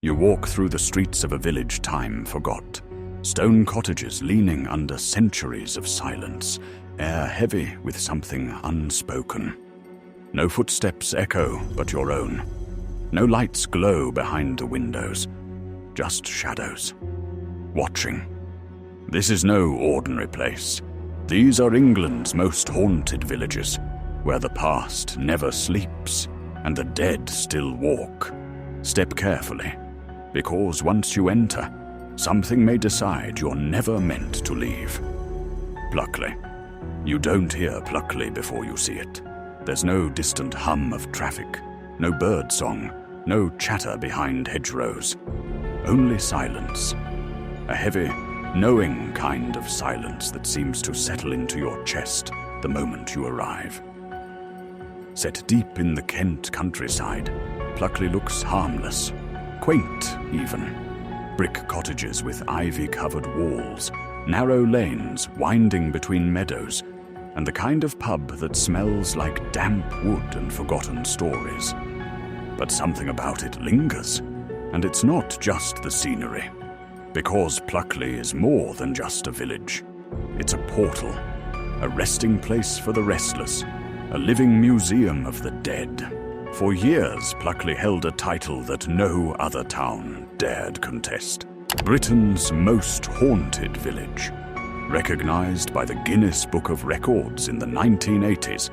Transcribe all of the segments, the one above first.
You walk through the streets of a village time forgot. Stone cottages leaning under centuries of silence, air heavy with something unspoken. No footsteps echo but your own. No lights glow behind the windows, just shadows. Watching. This is no ordinary place. These are England's most haunted villages, where the past never sleeps and the dead still walk. Step carefully, because once you enter, something may decide you're never meant to leave. Pluckley. You don't hear Pluckley before you see it. There's no distant hum of traffic, no bird song, no chatter behind hedgerows. Only silence. A heavy, knowing kind of silence that seems to settle into your chest the moment you arrive. Set deep in the Kent countryside, Pluckley looks harmless, quaint even. Brick cottages with ivy-covered walls, narrow lanes winding between meadows, and the kind of pub that smells like damp wood and forgotten stories. But something about it lingers, and it's not just the scenery. Because Pluckley is more than just a village. It's a portal, a resting place for the restless, a living museum of the dead. For years, Pluckley held a title that no other town dared contest. Britain's most haunted village. Recognized by the Guinness Book of Records in the 1980s,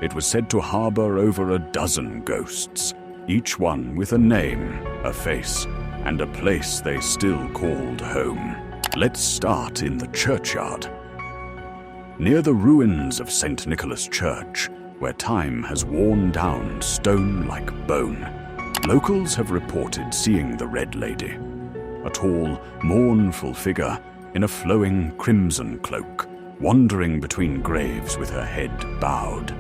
it was said to harbor over a dozen ghosts, each one with a name, a face, and a place they still called home. Let's start in the churchyard. Near the ruins of St. Nicholas Church, where time has worn down stone like bone, locals have reported seeing the Red Lady, a tall, mournful figure in a flowing crimson cloak, wandering between graves with her head bowed.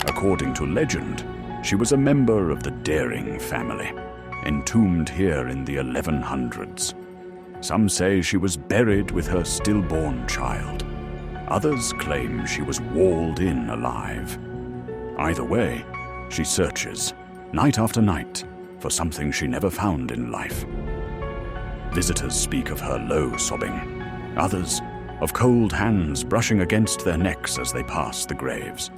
According to legend, she was a member of the Daring family, entombed here in the 1100s. Some say she was buried with her stillborn child. Others claim she was walled in alive. Either way, she searches, night after night, for something she never found in life. Visitors speak of her low sobbing, others of cold hands brushing against their necks as they pass the graves.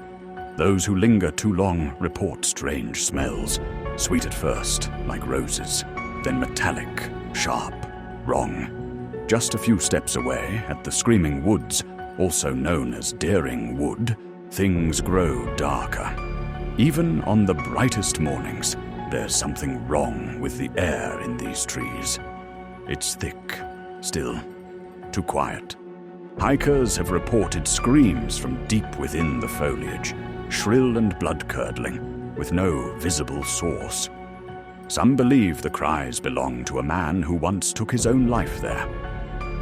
Those who linger too long report strange smells, sweet at first, like roses, then metallic, sharp, wrong. Just a few steps away, at the Screaming Woods, also known as Daring Wood, things grow darker. Even on the brightest mornings, there's something wrong with the air in these trees. It's thick, still, too quiet. Hikers have reported screams from deep within the foliage, shrill and blood-curdling, with no visible source. Some believe the cries belong to a man who once took his own life there.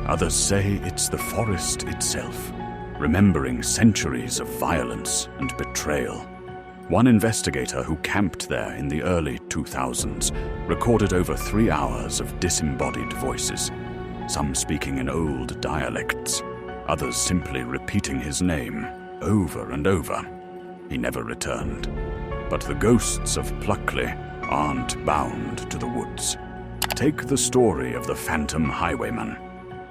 Others say it's the forest itself, remembering centuries of violence and betrayal. One investigator who camped there in the early 2000s recorded over 3 hours of disembodied voices, some speaking in old dialects, others simply repeating his name over and over. He never returned. But the ghosts of Pluckley aren't bound to the woods. Take the story of the Phantom Highwayman.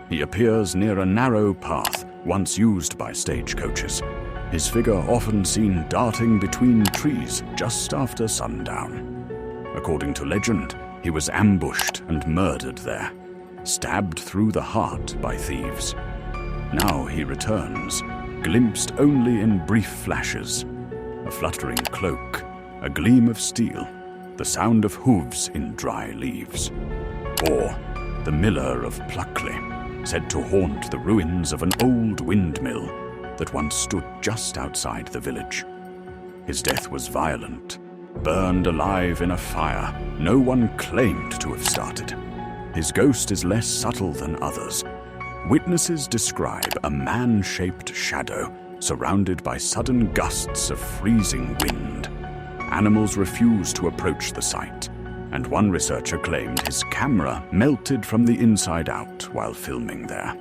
He appears near a narrow path once used by stagecoaches, his figure often seen darting between trees just after sundown. According to legend, he was ambushed and murdered there, stabbed through the heart by thieves. Now he returns, glimpsed only in brief flashes. A fluttering cloak, a gleam of steel, the sound of hooves in dry leaves. Or the miller of Pluckley, said to haunt the ruins of an old windmill that once stood just outside the village. His death was violent, burned alive in a fire no one claimed to have started. His ghost is less subtle than others. Witnesses describe a man-shaped shadow surrounded by sudden gusts of freezing wind. Animals refuse to approach the site, and one researcher claimed his camera melted from the inside out while filming there.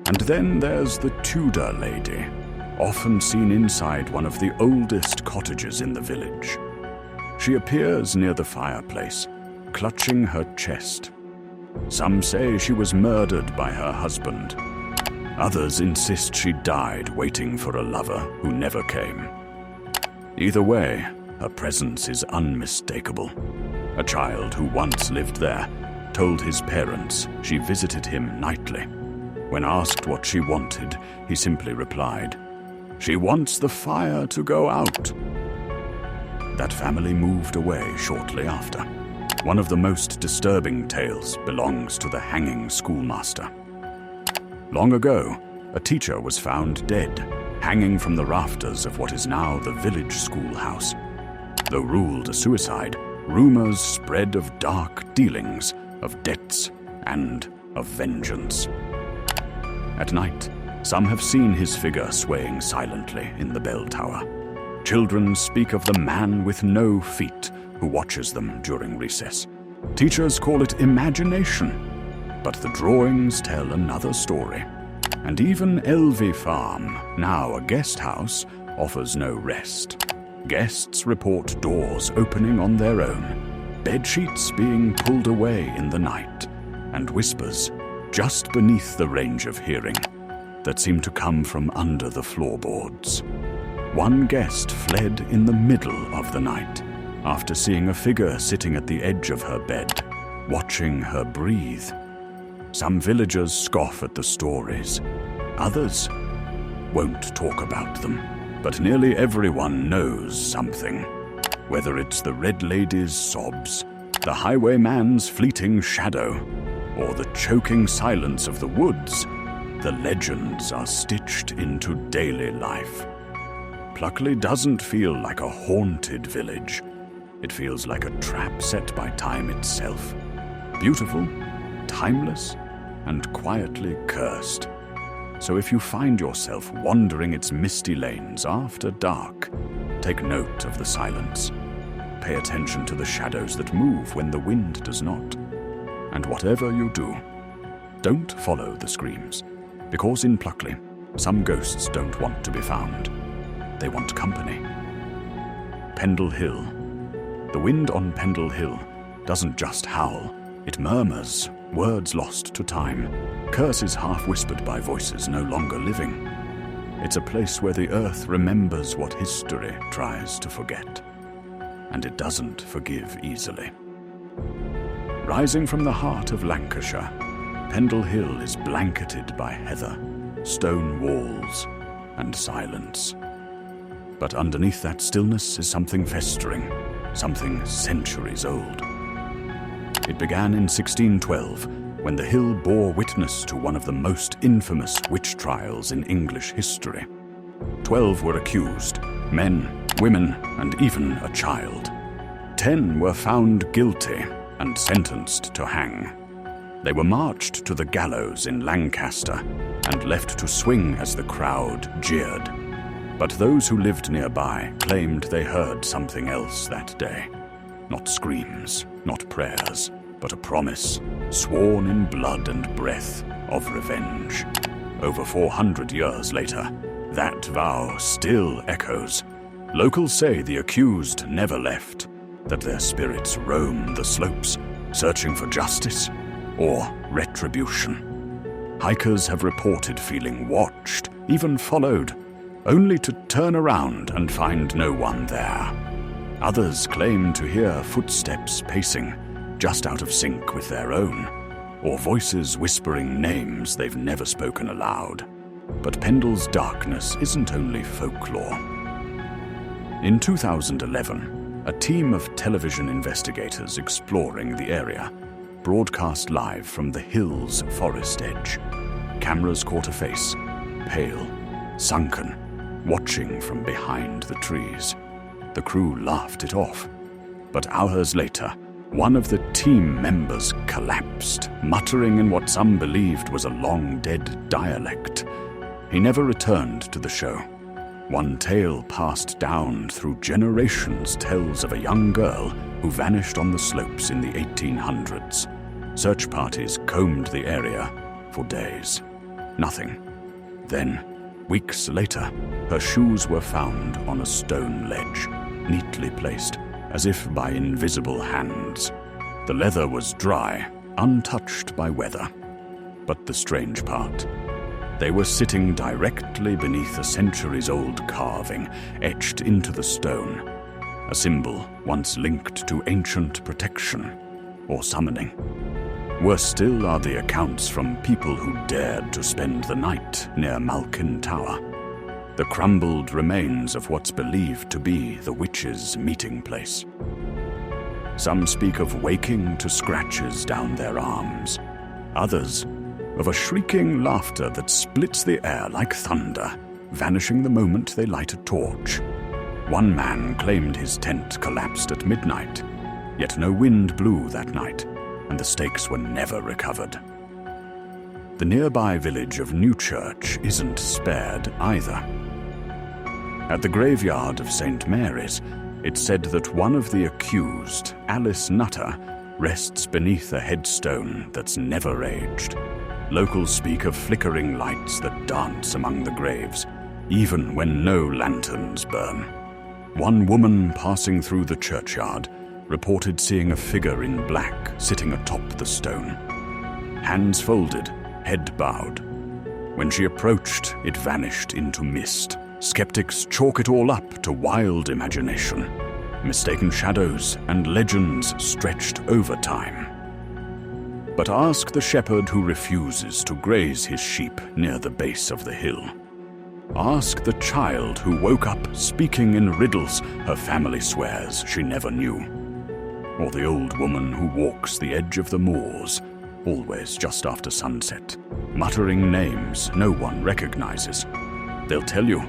And then there's the Tudor lady, often seen inside one of the oldest cottages in the village. She appears near the fireplace, clutching her chest. Some say she was murdered by her husband. Others insist she died waiting for a lover who never came. Either way, her presence is unmistakable. A child who once lived there told his parents she visited him nightly. When asked what she wanted, he simply replied, "She wants the fire to go out." That family moved away shortly after. One of the most disturbing tales belongs to the hanging schoolmaster. Long ago, a teacher was found dead, hanging from the rafters of what is now the village schoolhouse. Though ruled a suicide, rumors spread of dark dealings, of debts, and of vengeance. At night, some have seen his figure swaying silently in the bell tower. Children speak of the man with no feet who watches them during recess. Teachers call it imagination, but the drawings tell another story. And even Elvie Farm, now a guest house, offers no rest. Guests report doors opening on their own, bedsheets being pulled away in the night, and whispers just beneath the range of hearing that seem to come from under the floorboards. One guest fled in the middle of the night after seeing a figure sitting at the edge of her bed, watching her breathe. Some villagers scoff at the stories. Others won't talk about them. But nearly everyone knows something. Whether it's the Red Lady's sobs, the highwayman's fleeting shadow, or the choking silence of the woods, the legends are stitched into daily life. Pluckley doesn't feel like a haunted village. It feels like a trap set by time itself. Beautiful, timeless, and quietly cursed. So if you find yourself wandering its misty lanes after dark, take note of the silence. Pay attention to the shadows that move when the wind does not. And whatever you do, don't follow the screams, because in Pluckley, some ghosts don't want to be found. They want company. Pendle Hill. The wind on Pendle Hill doesn't just howl, it murmurs, words lost to time, curses half-whispered by voices no longer living. It's a place where the earth remembers what history tries to forget, and it doesn't forgive easily. Rising from the heart of Lancashire, Pendle Hill is blanketed by heather, stone walls, and silence. But underneath that stillness is something festering, something centuries old. It began in 1612, when the hill bore witness to one of the most infamous witch trials in English history. 12 were accused, men, women, and even a child. 10 were found guilty and sentenced to hang. They were marched to the gallows in Lancaster and left to swing as the crowd jeered. But those who lived nearby claimed they heard something else that day. Not screams, not prayers, but a promise, sworn in blood and breath, of revenge. Over 400 years later, that vow still echoes. Locals say the accused never left, that their spirits roam the slopes, searching for justice or retribution. Hikers have reported feeling watched, even followed, only to turn around and find no one there. Others claim to hear footsteps pacing, just out of sync with their own, or voices whispering names they've never spoken aloud. But Pendle's darkness isn't only folklore. In 2011, a team of television investigators exploring the area broadcast live from the hill's forest edge. Cameras caught a face, pale, sunken, watching from behind the trees. The crew laughed it off, but hours later, one of the team members collapsed, muttering in what some believed was a long-dead dialect. He never returned to the show. One tale passed down through generations tells of a young girl who vanished on the slopes in the 1800s. Search parties combed the area for days. Nothing. Then, weeks later, her shoes were found on a stone ledge, neatly placed, as if by invisible hands. The leather was dry, untouched by weather. But the strange part, they were sitting directly beneath a centuries-old carving etched into the stone, a symbol once linked to ancient protection or summoning. Worse still are the accounts from people who dared to spend the night near Malkin Tower, the crumbled remains of what's believed to be the witches' meeting place. Some speak of waking to scratches down their arms, others of a shrieking laughter that splits the air like thunder, vanishing the moment they light a torch. One man claimed his tent collapsed at midnight, yet no wind blew that night, and the stakes were never recovered. The nearby village of Newchurch isn't spared either. At the graveyard of St. Mary's, it's said that one of the accused, Alice Nutter, rests beneath a headstone that's never aged. Locals speak of flickering lights that dance among the graves, even when no lanterns burn. One woman passing through the churchyard reported seeing a figure in black sitting atop the stone. Hands folded, head bowed. When she approached, it vanished into mist. Skeptics chalk it all up to wild imagination, mistaken shadows and legends stretched over time. But ask the shepherd who refuses to graze his sheep near the base of the hill. Ask the child who woke up speaking in riddles her family swears she never knew. Or the old woman who walks the edge of the moors, always just after sunset, muttering names no one recognizes. They'll tell you,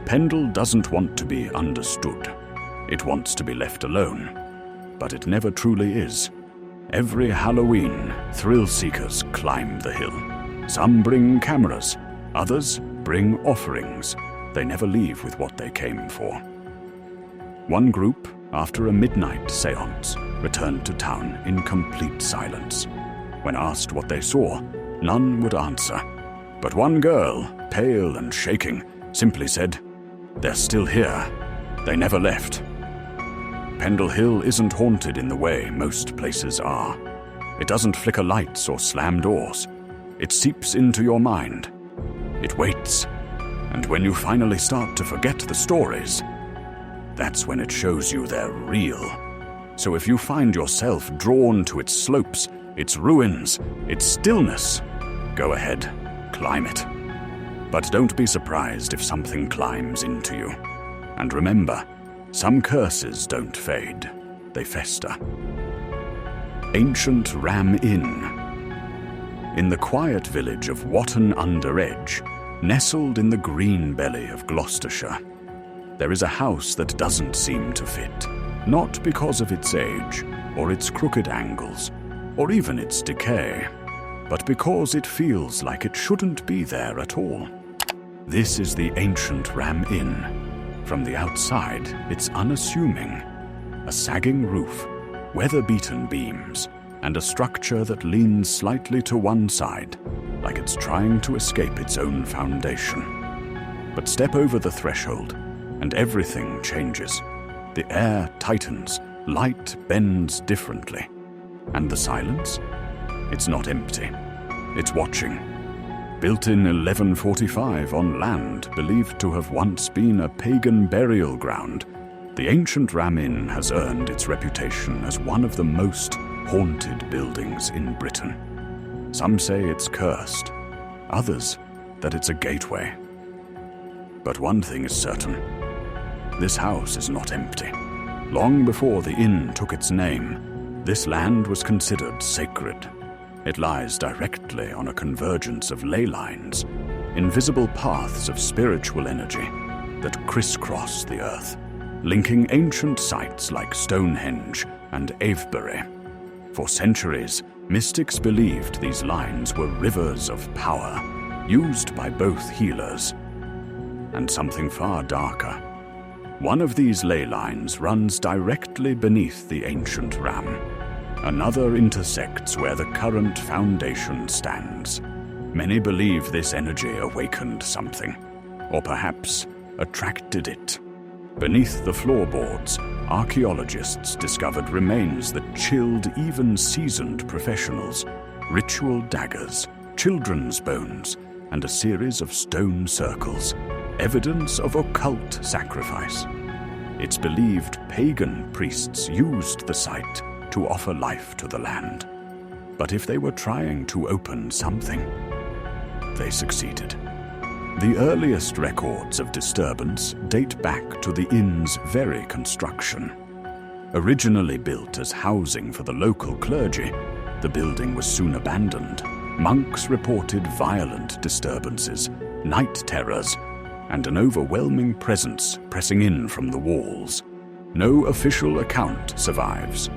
Pendle doesn't want to be understood. It wants to be left alone. But it never truly is. Every Halloween, thrill-seekers climb the hill. Some bring cameras, others bring offerings. They never leave with what they came for. One group, after a midnight séance, returned to town in complete silence. When asked what they saw, none would answer. But one girl, pale and shaking, simply said, "They're still here. They never left." Pendle Hill isn't haunted in the way most places are. It doesn't flicker lights or slam doors. It seeps into your mind. It waits. And when you finally start to forget the stories, that's when it shows you they're real. So if you find yourself drawn to its slopes, its ruins, its stillness, go ahead, climb it. But don't be surprised if something climbs into you. And remember, some curses don't fade, they fester. Ancient Ram Inn. In the quiet village of Watton-under-Edge, nestled in the green belly of Gloucestershire, there is a house that doesn't seem to fit, not because of its age, or its crooked angles, or even its decay, but because it feels like it shouldn't be there at all. This is the Ancient Ram Inn. From the outside, it's unassuming. A sagging roof, weather-beaten beams, and a structure that leans slightly to one side, like it's trying to escape its own foundation. But step over the threshold, and everything changes. The air tightens, light bends differently. And the silence? It's not empty. It's watching. Built in 1145 on land believed to have once been a pagan burial ground, the ancient Ram Inn has earned its reputation as one of the most haunted buildings in Britain. Some say it's cursed, others that it's a gateway. But one thing is certain. This house is not empty. Long before the inn took its name, this land was considered sacred. It lies directly on a convergence of ley lines, invisible paths of spiritual energy that crisscross the earth, linking ancient sites like Stonehenge and Avebury. For centuries, mystics believed these lines were rivers of power, used by both healers. And something far darker. One of these ley lines runs directly beneath the ancient ram. Another intersects where the current foundation stands. Many believe this energy awakened something, or perhaps attracted it. Beneath the floorboards, archaeologists discovered remains that chilled even seasoned professionals, ritual daggers, children's bones, and a series of stone circles, evidence of occult sacrifice. It's believed pagan priests used the site to offer life to the land. But if they were trying to open something, they succeeded. The earliest records of disturbance date back to the inn's very construction. Originally built as housing for the local clergy, the building was soon abandoned. Monks reported violent disturbances, night terrors, and an overwhelming presence pressing in from the walls. No official account survives,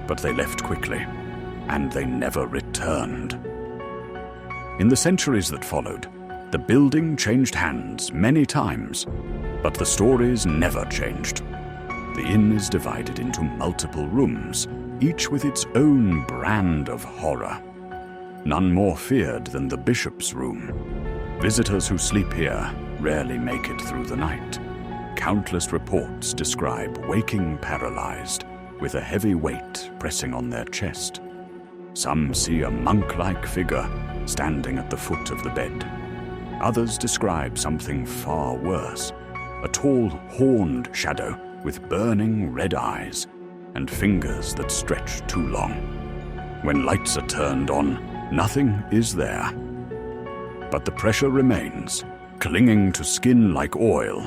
but they left quickly, and they never returned. In the centuries that followed, the building changed hands many times, but the stories never changed. The inn is divided into multiple rooms, each with its own brand of horror. None more feared than the bishop's room. Visitors who sleep here rarely make it through the night. Countless reports describe waking paralyzed, with a heavy weight pressing on their chest. Some see a monk-like figure standing at the foot of the bed. Others describe something far worse, a tall, horned shadow with burning red eyes and fingers that stretch too long. When lights are turned on, nothing is there. But the pressure remains, clinging to skin like oil.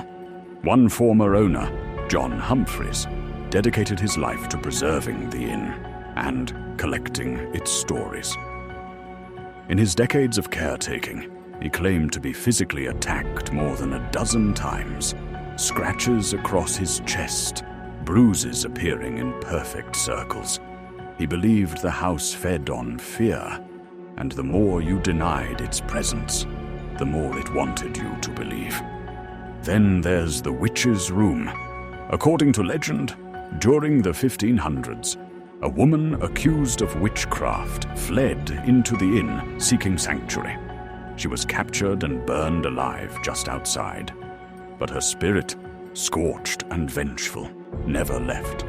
One former owner, John Humphreys, dedicated his life to preserving the inn and collecting its stories. In his decades of caretaking, he claimed to be physically attacked more than a dozen times, scratches across his chest, bruises appearing in perfect circles. He believed the house fed on fear, and the more you denied its presence, the more it wanted you to believe. Then there's the witch's room. According to legend, during the 1500s, a woman accused of witchcraft fled into the inn seeking sanctuary. She was captured and burned alive just outside, but her spirit, scorched and vengeful, never left.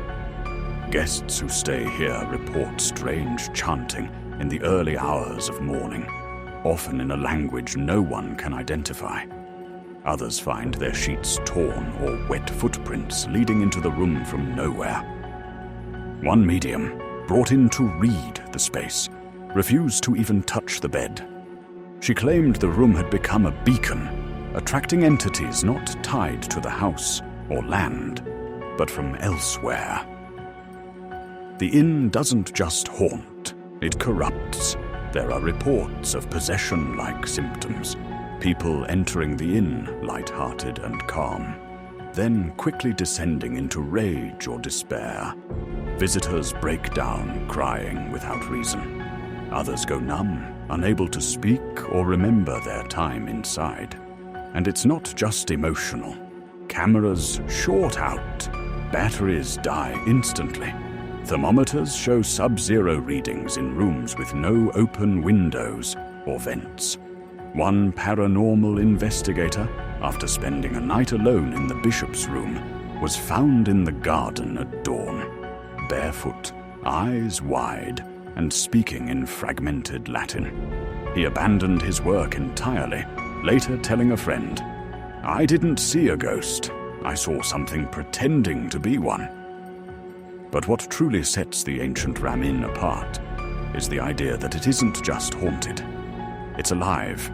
Guests who stay here report strange chanting in the early hours of morning, often in a language no one can identify. Others find their sheets torn or wet footprints leading into the room from nowhere. One medium, brought in to read the space, refused to even touch the bed. She claimed the room had become a beacon, attracting entities not tied to the house or land, but from elsewhere. The inn doesn't just haunt, it corrupts. There are reports of possession-like symptoms, people entering the inn light-hearted and calm, then quickly descending into rage or despair. Visitors break down, crying without reason. Others go numb, unable to speak or remember their time inside. And it's not just emotional. Cameras short out, batteries die instantly. Thermometers show sub-zero readings in rooms with no open windows or vents. One paranormal investigator, after spending a night alone in the bishop's room, was found in the garden at dawn, barefoot, eyes wide, and speaking in fragmented Latin. He abandoned his work entirely, later telling a friend, "I didn't see a ghost. I saw something pretending to be one." But what truly sets the ancient Ramin apart is the idea that it isn't just haunted. It's alive.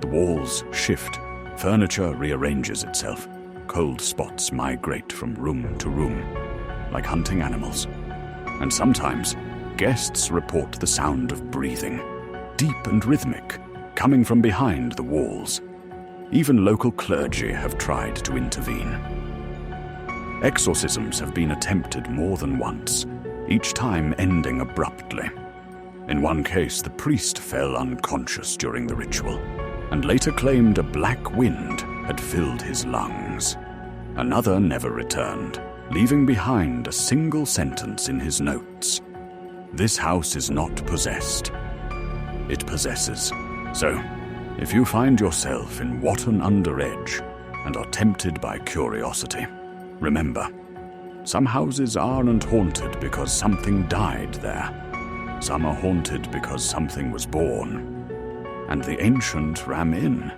The walls shift, furniture rearranges itself, cold spots migrate from room to room, like hunting animals. And sometimes, guests report the sound of breathing, deep and rhythmic, coming from behind the walls. Even local clergy have tried to intervene. Exorcisms have been attempted more than once, each time ending abruptly. In one case, the priest fell unconscious during the ritual, and later claimed a black wind had filled his lungs. Another never returned, leaving behind a single sentence in his notes: "This house is not possessed. It possesses." So, if you find yourself in Watton under Edge and are tempted by curiosity, remember, Some houses aren't haunted because something died there. Some are haunted because something was born. And the ancient ram inn,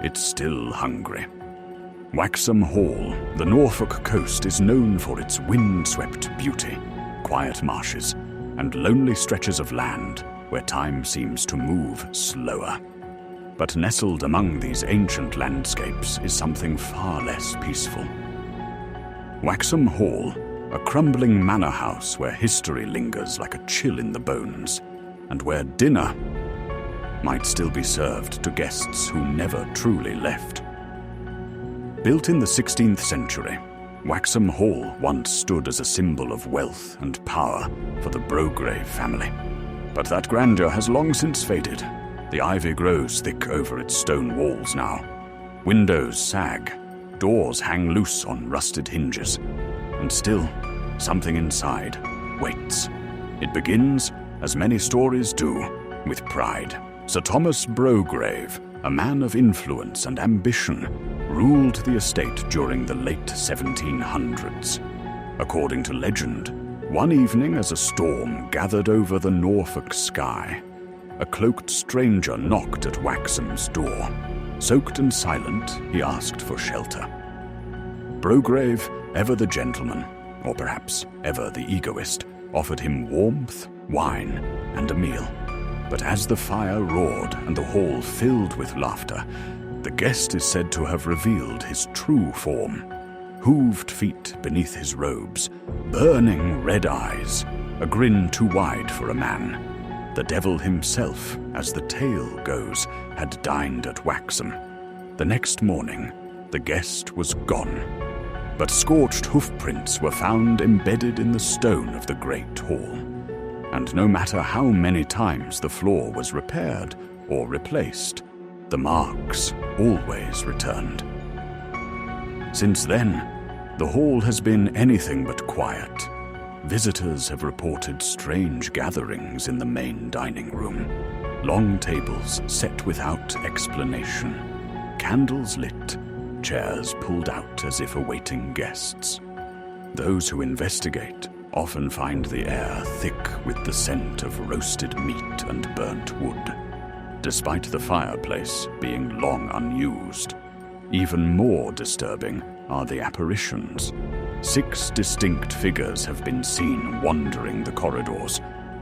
it's still hungry. Waxham Hall, the Norfolk coast, is known for its wind-swept beauty, quiet marshes, and lonely stretches of land where time seems to move slower. But nestled among these ancient landscapes is something far less peaceful. Waxham Hall, a crumbling manor house where history lingers like a chill in the bones, and where dinner might still be served to guests who never truly left. Built in the 16th century, Waxham Hall once stood as a symbol of wealth and power for the Brograve family. But that grandeur has long since faded. The ivy grows thick over its stone walls now. Windows sag, doors hang loose on rusted hinges, and still, something inside waits. It begins, as many stories do, with pride. Sir Thomas Brograve, a man of influence and ambition, ruled the estate during the late 1700s. According to legend, one evening as a storm gathered over the Norfolk sky, a cloaked stranger knocked at Waxham's door. Soaked and silent, he asked for shelter. Brograve, ever the gentleman, or perhaps ever the egoist, offered him warmth, wine, and a meal. But as the fire roared and the hall filled with laughter, the guest is said to have revealed his true form. Hooved feet beneath his robes, burning red eyes, a grin too wide for a man. The devil himself, as the tale goes, had dined at Waxham. The next morning, the guest was gone, but scorched hoofprints were found embedded in the stone of the great hall. And no matter how many times the floor was repaired or replaced, the marks always returned. Since then, the hall has been anything but quiet. Visitors have reported strange gatherings in the main dining room. Long tables set without explanation. Candles lit, chairs pulled out as if awaiting guests. Those who investigate often find the air thick with the scent of roasted meat and burnt wood. Despite the fireplace being long unused, even more disturbing are the apparitions. 6 distinct figures have been seen wandering the corridors,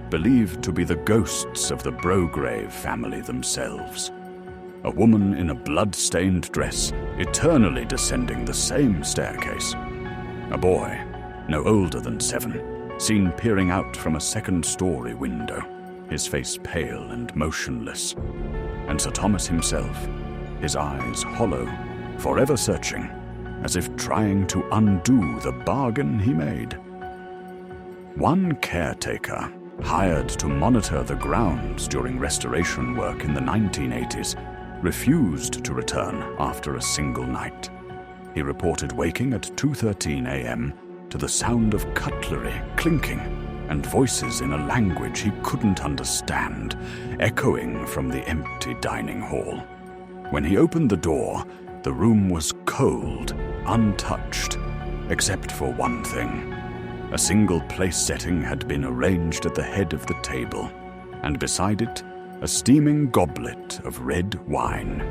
believed to be the ghosts of the Brograve family themselves. A woman in a blood-stained dress, eternally descending the same staircase. A boy, no older than 7, seen peering out from a second-story window, his face pale and motionless. And Sir Thomas himself, his eyes hollow, forever searching, as if trying to undo the bargain he made. One caretaker, hired to monitor the grounds during restoration work in the 1980s, refused to return after a single night. He reported waking at 2:13 a.m. to the sound of cutlery clinking and voices in a language he couldn't understand, echoing from the empty dining hall. When he opened the door, the room was cold, untouched, except for one thing. A single place setting had been arranged at the head of the table, and beside it, a steaming goblet of red wine.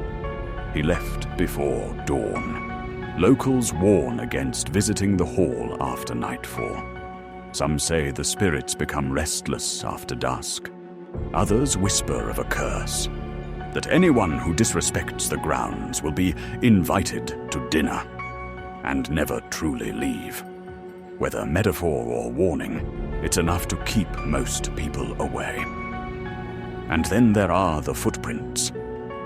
He left before dawn. Locals warn against visiting the hall after nightfall. Some say the spirits become restless after dusk. Others whisper of a curse, that anyone who disrespects the grounds will be invited to dinner and never truly leave. Whether metaphor or warning, it's enough to keep most people away. And then there are the footprints.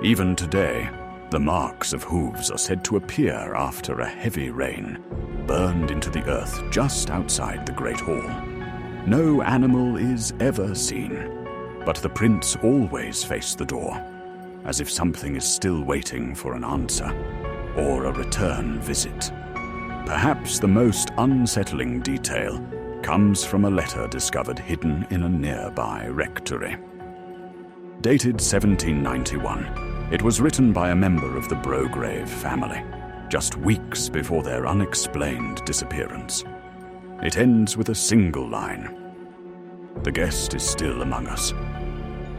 Even today, the marks of hooves are said to appear after a heavy rain, burned into the earth just outside the Great Hall. No animal is ever seen, but the prints always face the door, as if something is still waiting for an answer or a return visit. Perhaps the most unsettling detail comes from a letter discovered hidden in a nearby rectory. Dated 1791, it was written by a member of the Brograve family, just weeks before their unexplained disappearance. It ends with a single line. The guest is still among us.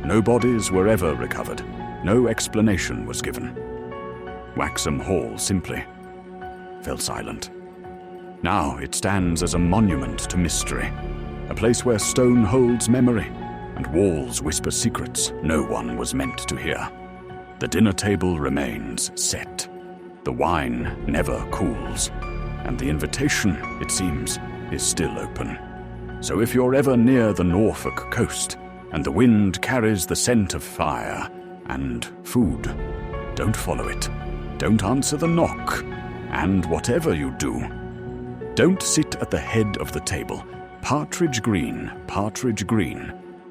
No bodies were ever recovered. No explanation was given. Waxham Hall simply fell silent. Now it stands as a monument to mystery, a place where stone holds memory and walls whisper secrets no one was meant to hear. The dinner table remains set. The wine never cools, and the invitation, it seems, is still open. So if you're ever near the Norfolk coast and the wind carries the scent of fire and food, don't follow it. Don't answer the knock. And whatever you do, don't sit at the head of the table. Partridge Green,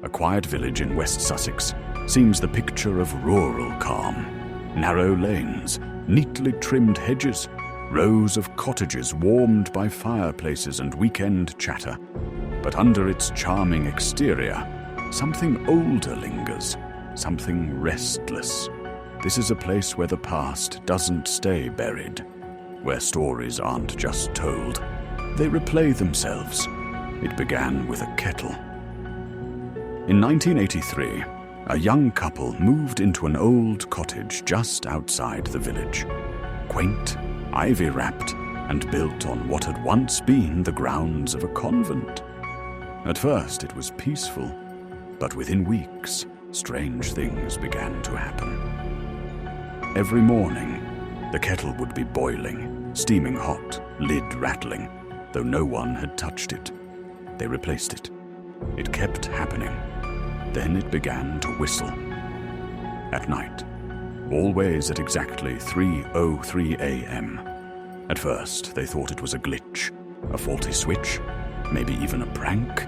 a quiet village in West Sussex, seems the picture of rural calm. Narrow lanes, neatly trimmed hedges, rows of cottages warmed by fireplaces and weekend chatter. But under its charming exterior, something older lingers, something restless. This is a place where the past doesn't stay buried, where stories aren't just told. They replay themselves. It began with a kettle. In 1983, a young couple moved into an old cottage just outside the village. Quaint, ivy-wrapped, and built on what had once been the grounds of a convent. At first it was peaceful, but within weeks, strange things began to happen. Every morning, the kettle would be boiling, steaming hot, lid rattling, though no one had touched it. They replaced it. It kept happening. Then it began to whistle. At night, always at exactly 3:03 a.m. At first, they thought it was a glitch, a faulty switch, maybe even a prank.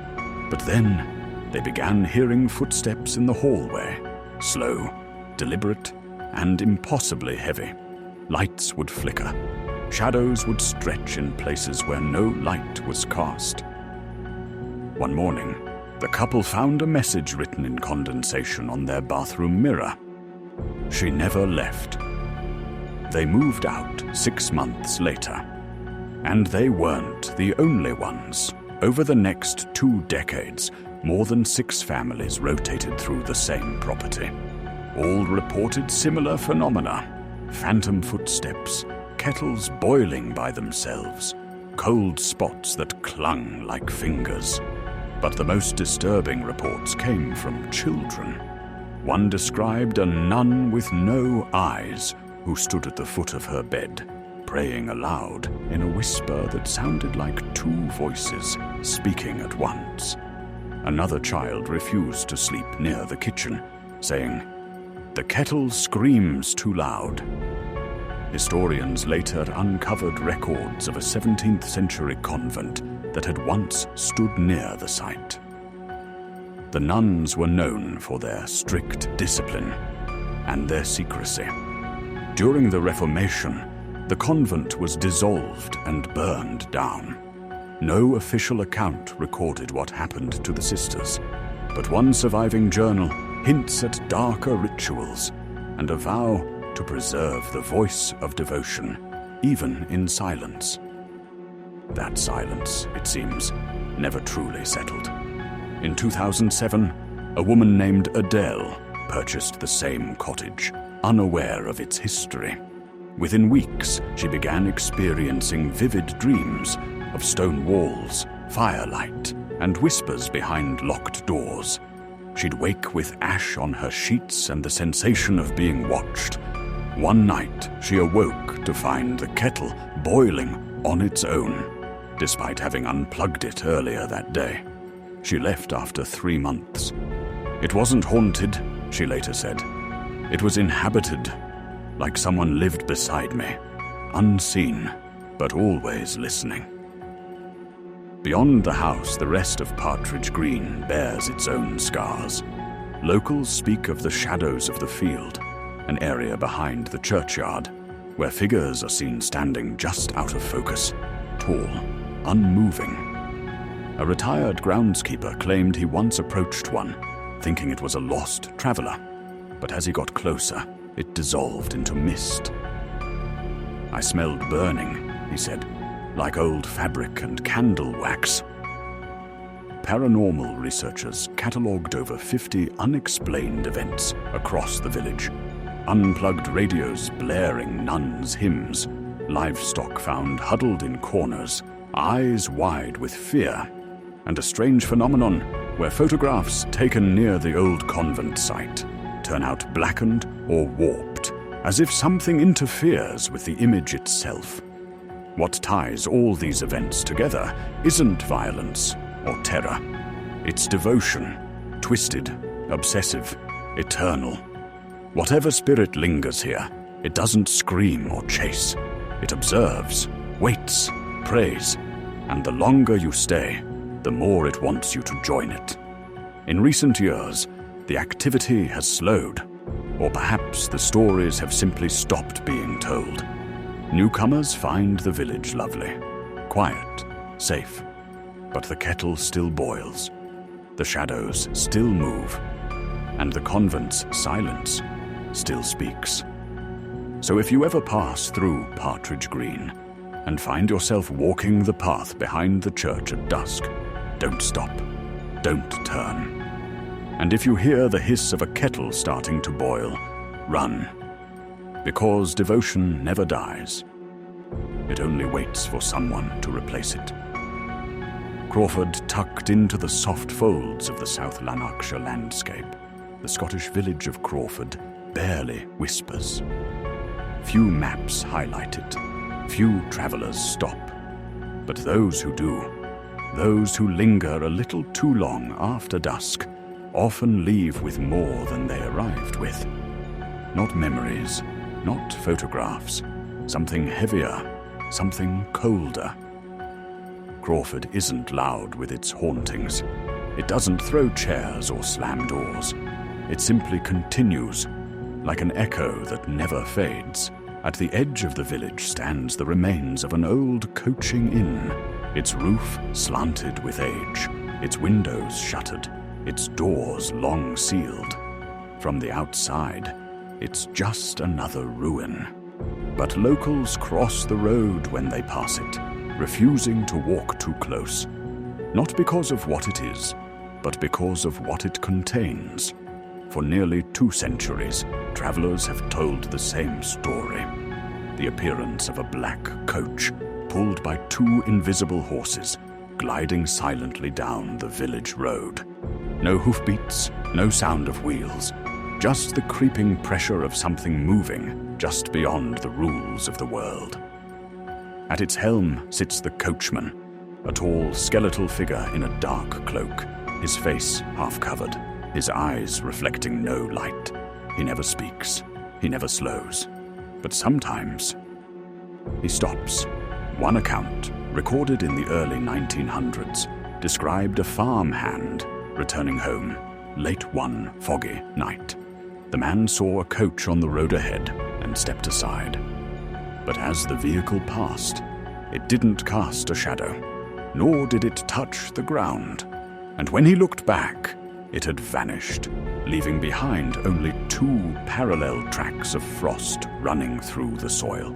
But then, they began hearing footsteps in the hallway, slow, deliberate, and impossibly heavy. Lights would flicker. Shadows would stretch in places where no light was cast. One morning, the couple found a message written in condensation on their bathroom mirror. She never left. They moved out 6 months later. And they weren't the only ones. Over the next 2 decades, more than 6 families rotated through the same property. All reported similar phenomena: phantom footsteps, kettles boiling by themselves, cold spots that clung like fingers. But the most disturbing reports came from children. One described a nun with no eyes who stood at the foot of her bed, praying aloud in a whisper that sounded like 2 voices speaking at once. Another child refused to sleep near the kitchen, saying, "The kettle screams too loud." Historians later uncovered records of a 17th century convent that had once stood near the site. The nuns were known for their strict discipline and their secrecy. During the Reformation, the convent was dissolved and burned down. No official account recorded what happened to the sisters, but one surviving journal hints at darker rituals and a vow to preserve the voice of devotion, even in silence. That silence, it seems, never truly settled. In 2007, a woman named Adele purchased the same cottage, unaware of its history. Within weeks, she began experiencing vivid dreams of stone walls, firelight, and whispers behind locked doors. She'd wake with ash on her sheets and the sensation of being watched. One night, she awoke to find the kettle boiling on its own, despite having unplugged it earlier that day. She left after 3 months. It wasn't haunted, she later said. It was inhabited, like someone lived beside me, unseen, but always listening. Beyond the house, the rest of Partridge Green bears its own scars. Locals speak of the shadows of the field, an area behind the churchyard, where figures are seen standing just out of focus, tall, unmoving. A retired groundskeeper claimed he once approached one, thinking it was a lost traveler, but as he got closer, it dissolved into mist. "I smelled burning," he said. like old fabric and candle wax. Paranormal researchers catalogued over 50 unexplained events across the village. Unplugged radios blaring nuns' hymns, livestock found huddled in corners, eyes wide with fear, and a strange phenomenon where photographs taken near the old convent site turn out blackened or warped, as if something interferes with the image itself. What ties all these events together isn't violence or terror. It's devotion, twisted, obsessive, eternal. Whatever spirit lingers here, it doesn't scream or chase. It observes, waits, prays, and the longer you stay, the more it wants you to join it. In recent years, the activity has slowed, or perhaps the stories have simply stopped being told. Newcomers find the village lovely, quiet, safe, but the kettle still boils, the shadows still move, and the convent's silence still speaks. So if you ever pass through Partridge Green and find yourself walking the path behind the church at dusk, don't stop, don't turn. And if you hear the hiss of a kettle starting to boil, run. Because devotion never dies. It only waits for someone to replace it. Crawford, tucked into the soft folds of the South Lanarkshire landscape, the Scottish village of Crawford barely whispers. Few maps highlight it, few travellers stop. But those who do, those who linger a little too long after dusk, often leave with more than they arrived with. Not memories, not photographs, something heavier, something colder. Crawford isn't loud with its hauntings. It doesn't throw chairs or slam doors. It simply continues, like an echo that never fades. At the edge of the village stands the remains of an old coaching inn, its roof slanted with age, its windows shuttered, its doors long sealed. From the outside, it's just another ruin. But locals cross the road when they pass it, refusing to walk too close. Not because of what it is, but because of what it contains. For nearly 2 centuries, travelers have told the same story. The appearance of a black coach pulled by 2 invisible horses, gliding silently down the village road. No hoofbeats, no sound of wheels, just the creeping pressure of something moving just beyond the rules of the world. At its helm sits the coachman, a tall, skeletal figure in a dark cloak, his face half-covered, his eyes reflecting no light. He never speaks, he never slows, but sometimes he stops. One account, recorded in the early 1900s, described a farmhand returning home late one foggy night. The man saw a coach on the road ahead and stepped aside. But as the vehicle passed, it didn't cast a shadow, nor did it touch the ground. And when he looked back, it had vanished, leaving behind only 2 parallel tracks of frost running through the soil.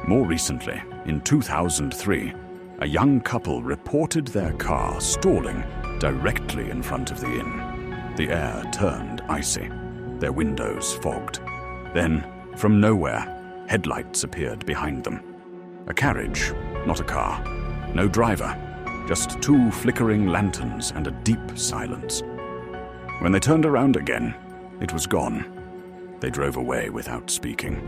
More recently, in 2003, a young couple reported their car stalling directly in front of the inn. The air turned icy, their windows fogged. Then, from nowhere, headlights appeared behind them. A carriage, not a car. No driver, just 2 flickering lanterns and a deep silence. When they turned around again, it was gone. They drove away without speaking.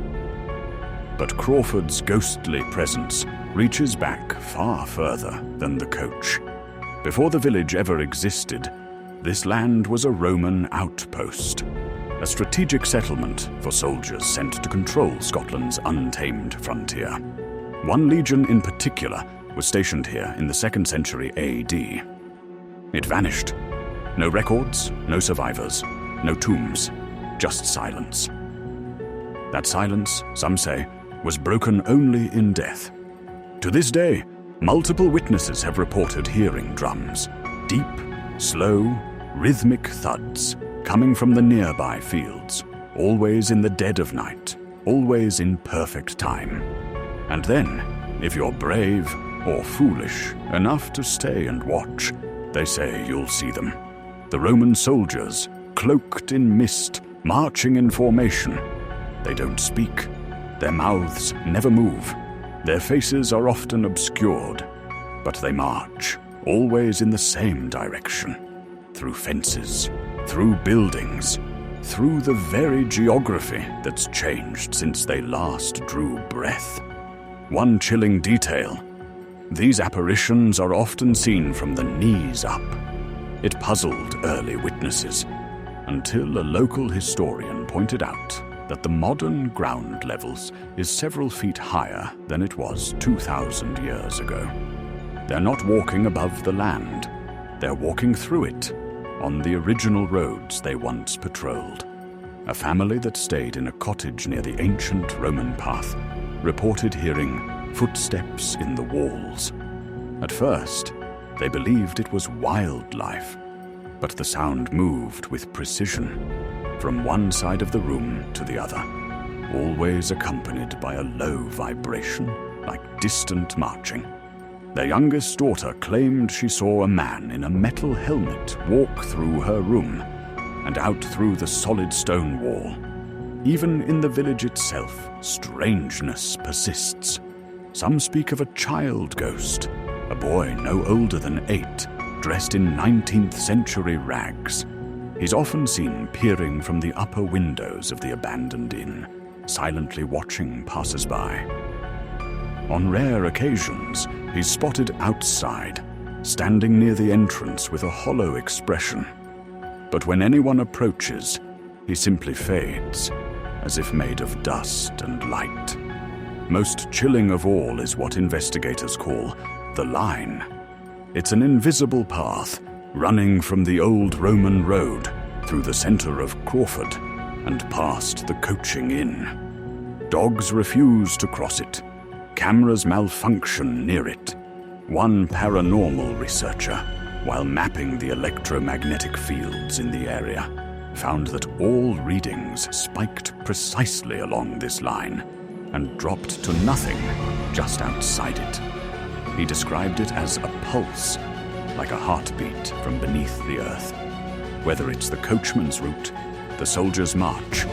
But Crawford's ghostly presence reaches back far further than the coach. Before the village ever existed, this land was a Roman outpost, a strategic settlement for soldiers sent to control Scotland's untamed frontier. One legion in particular was stationed here in the 2nd century AD. It vanished. No records, no survivors, no tombs, just silence. That silence, some say, was broken only in death. To this day, multiple witnesses have reported hearing drums, deep, slow, rhythmic thuds coming from the nearby fields, always in the dead of night, always in perfect time. And then, If you're brave or foolish enough to stay and watch, they say you'll see them. The Roman soldiers, cloaked in mist, marching in formation. They don't speak. Their mouths never move. Their faces are often obscured, but they march, always in the same direction. Through fences, through buildings, through the very geography that's changed since they last drew breath. One chilling detail: these apparitions are often seen from the knees up. It puzzled early witnesses, until a local historian pointed out that the modern ground levels is several feet higher than it was 2,000 years ago. They're not walking above the land, they're walking through it, on the original roads they once patrolled. A family that stayed in a cottage near the ancient Roman path reported hearing footsteps in the walls. At first, they believed it was wildlife, but the sound moved with precision from one side of the room to the other, always accompanied by a low vibration like distant marching. Their youngest daughter claimed she saw a man in a metal helmet walk through her room and out through the solid stone wall. Even in the village itself, strangeness persists. Some speak of a child ghost, a boy no older than 8, dressed in 19th century rags. He's often seen peering from the upper windows of the abandoned inn, silently watching passers-by. On rare occasions, he's spotted outside, standing near the entrance with a hollow expression. But when anyone approaches, he simply fades, as if made of dust and light. Most chilling of all is what investigators call the line. It's an invisible path running from the old Roman road through the center of Crawford and past the coaching inn. Dogs refuse to cross it. Cameras malfunction near it. One paranormal researcher, while mapping the electromagnetic fields in the area, found that all readings spiked precisely along this line and dropped to nothing just outside it. He described it as a pulse, like a heartbeat from beneath the earth. Whether it's the coachman's route, the soldier's march,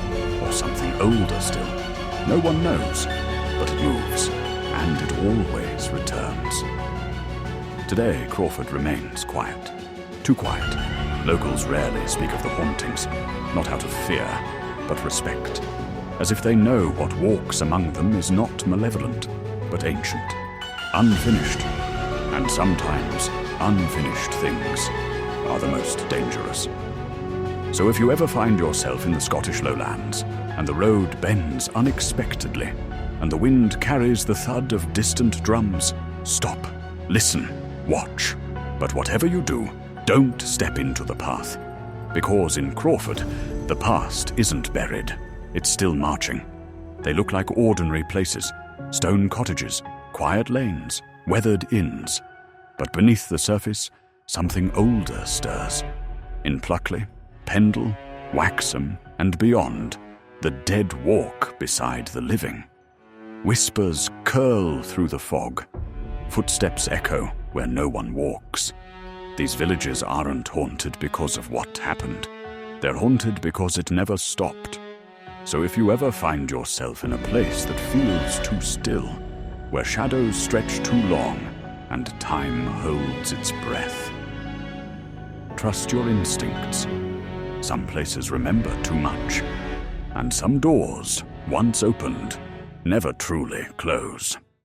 or something older still, no one knows, but it moves, and it always returns. Today, Crawford remains quiet. Too quiet. Locals rarely speak of the hauntings, not out of fear, but respect, as if they know what walks among them is not malevolent, but ancient, unfinished, and sometimes unfinished things are the most dangerous. So if you ever find yourself in the Scottish lowlands, and the road bends unexpectedly, and the wind carries the thud of distant drums, stop, listen, watch. But whatever you do, don't step into the path. Because in Crawford, the past isn't buried, it's still marching. They look like ordinary places, stone cottages, quiet lanes, weathered inns. But beneath the surface, something older stirs. In Pluckley, Pendle, Waxham, and beyond, the dead walk beside the living. Whispers curl through the fog. Footsteps echo where no one walks. These villages aren't haunted because of what happened. They're haunted because it never stopped. So if you ever find yourself in a place that feels too still, where shadows stretch too long and time holds its breath, trust your instincts. Some places remember too much, and some doors, once opened, never truly close.